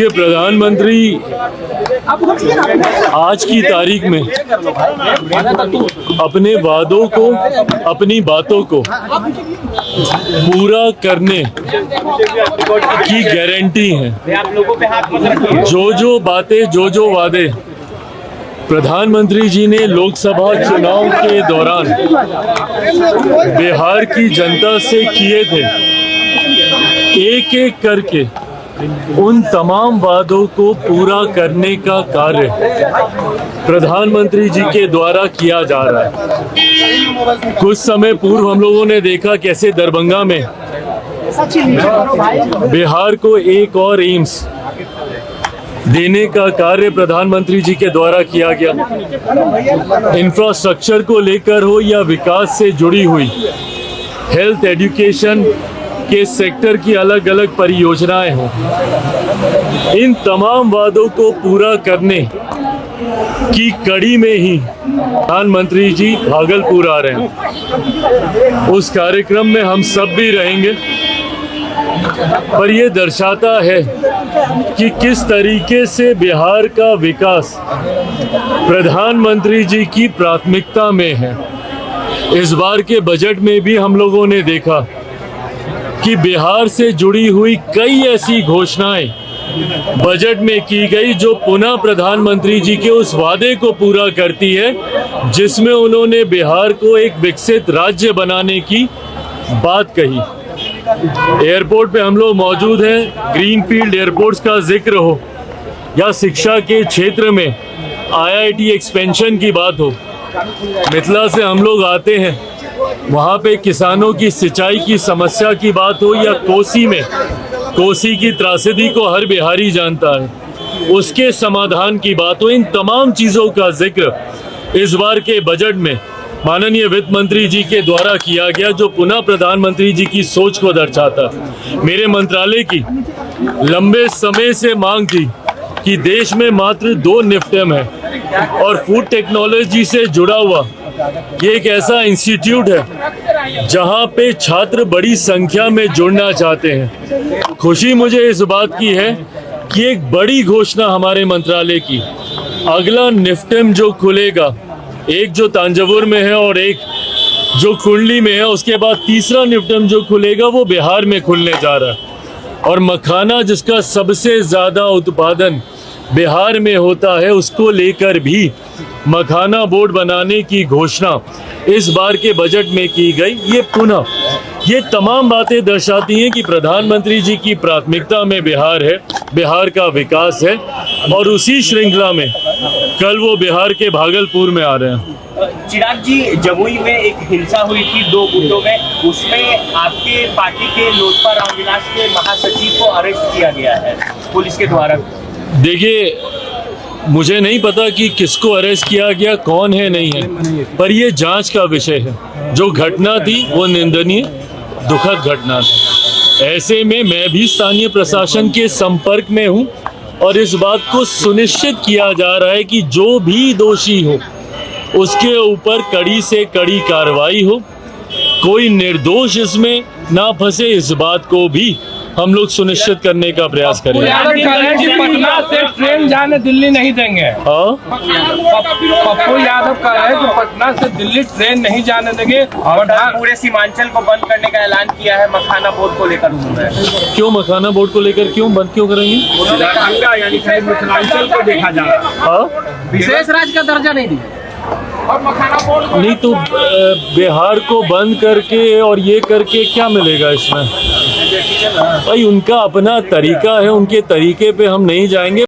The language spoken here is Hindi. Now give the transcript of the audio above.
ये प्रधानमंत्री आज की तारीख में अपने वादों को, अपनी बातों को पूरा करने की गारंटी है। जो बातें, जो वादे प्रधानमंत्री जी ने लोकसभा चुनाव के दौरान बिहार की जनता से किए थे, एक एक करके उन तमाम वादों को पूरा करने का कार्य प्रधानमंत्री जी के द्वारा किया जा रहा है। कुछ समय पूर्व हम लोगों ने देखा कैसे दरभंगा में बिहार को एक और एम्स देने का कार्य प्रधानमंत्री जी के द्वारा किया गया। इंफ्रास्ट्रक्चर को लेकर हो या विकास से जुड़ी हुई हेल्थ, एजुकेशन के सेक्टर की अलग अलग परियोजनाएं हों, इन तमाम वादों को पूरा करने की कड़ी में ही प्रधानमंत्री जी भागलपुर आ रहे हैं। उस कार्यक्रम में हम सब भी रहेंगे, पर यह दर्शाता है कि किस तरीके से बिहार का विकास प्रधानमंत्री जी की प्राथमिकता में है। इस बार के बजट में भी हम लोगों ने देखा कि बिहार से जुड़ी हुई कई ऐसी घोषणाएं बजट में की गई जो पुनः प्रधानमंत्री जी के उस वादे को पूरा करती है जिसमें उन्होंने बिहार को एक विकसित राज्य बनाने की बात कही। एयरपोर्ट पे हम लोग मौजूद हैं, ग्रीनफील्ड एयरपोर्ट्स का जिक्र हो या शिक्षा के क्षेत्र में IIT एक्सपेंशन की बात हो। मिथिला से हम लोग आते हैं, वहाँ पे किसानों की सिंचाई की समस्या की बात हो या कोसी की त्रासदी को हर बिहारी जानता है, उसके समाधान की बात हो। इन तमाम चीज़ों का जिक्र इस बार के बजट में माननीय वित्त मंत्री जी के द्वारा किया गया, जो पुनः प्रधानमंत्री जी की सोच को दर्शाता है। मेरे मंत्रालय की लंबे समय से मांग थी कि देश में मात्र 2 निफ्टेम है और फूड टेक्नोलॉजी से जुड़ा हुआ ये एक ऐसा इंस्टीट्यूट है जहां पे छात्र बड़ी संख्या में जुड़ना चाहते हैं। खुशी मुझे इस बात की है कि एक बड़ी घोषणा हमारे मंत्रालय की, अगला निफ्टेम जो खुलेगा, एक जो तांजावुर में है और एक जो कुंडली में है, उसके बाद तीसरा निफ्टेम जो खुलेगा वो बिहार में खुलने जा रहा है। और मखाना जिसका सबसे ज़्यादा उत्पादन बिहार में होता है, उसको लेकर भी मखाना बोर्ड बनाने की घोषणा इस बार के बजट में की गई। ये तमाम बातें दर्शाती हैं कि प्रधानमंत्री जी की प्राथमिकता में बिहार है, बिहार का विकास है, और उसी श्रृंखला में कल वो बिहार के भागलपुर में आ रहे हैं। चिराग जी, जमुई में एक हिंसा हुई थी 2 गुटों में, उसमें आपके पार्टी के लोजपा रामविलास के महासचिव को अरेस्ट किया गया है पुलिस के द्वारा। देखिए, मुझे नहीं पता कि किसको अरेस्ट किया गया, कौन है नहीं है, पर ये जांच का विषय है। जो घटना थी वो निंदनीय, दुखद घटना थी। ऐसे में मैं भी स्थानीय प्रशासन के संपर्क में हूँ और इस बात को सुनिश्चित किया जा रहा है कि जो भी दोषी हो उसके ऊपर कड़ी से कड़ी कार्रवाई हो, कोई निर्दोष इसमें ना फंसे, इस बात को भी हम लोग सुनिश्चित करने का प्रयास करेंगे। पटना से ट्रेन जाने दिल्ली नहीं देंगे। पप्पू यादव कह रहे हैं कि पटना से दिल्ली ट्रेन नहीं जाने देंगे और पूरे सीमांचल को बंद करने का ऐलान किया है मखाना बोर्ड को लेकर। क्यों मखाना बोर्ड को लेकर बंद क्यों करेंगे? यानी मिथिलांचल को देखा जा रहा है, विशेष राज्य का दर्जा नहीं दिया और मखाना बोर्ड नहीं तो बिहार को बंद करके और ये करके क्या मिलेगा इसमें? भाई उनका अपना तरीका है, उनके तरीके पे हम नहीं जाएंगे।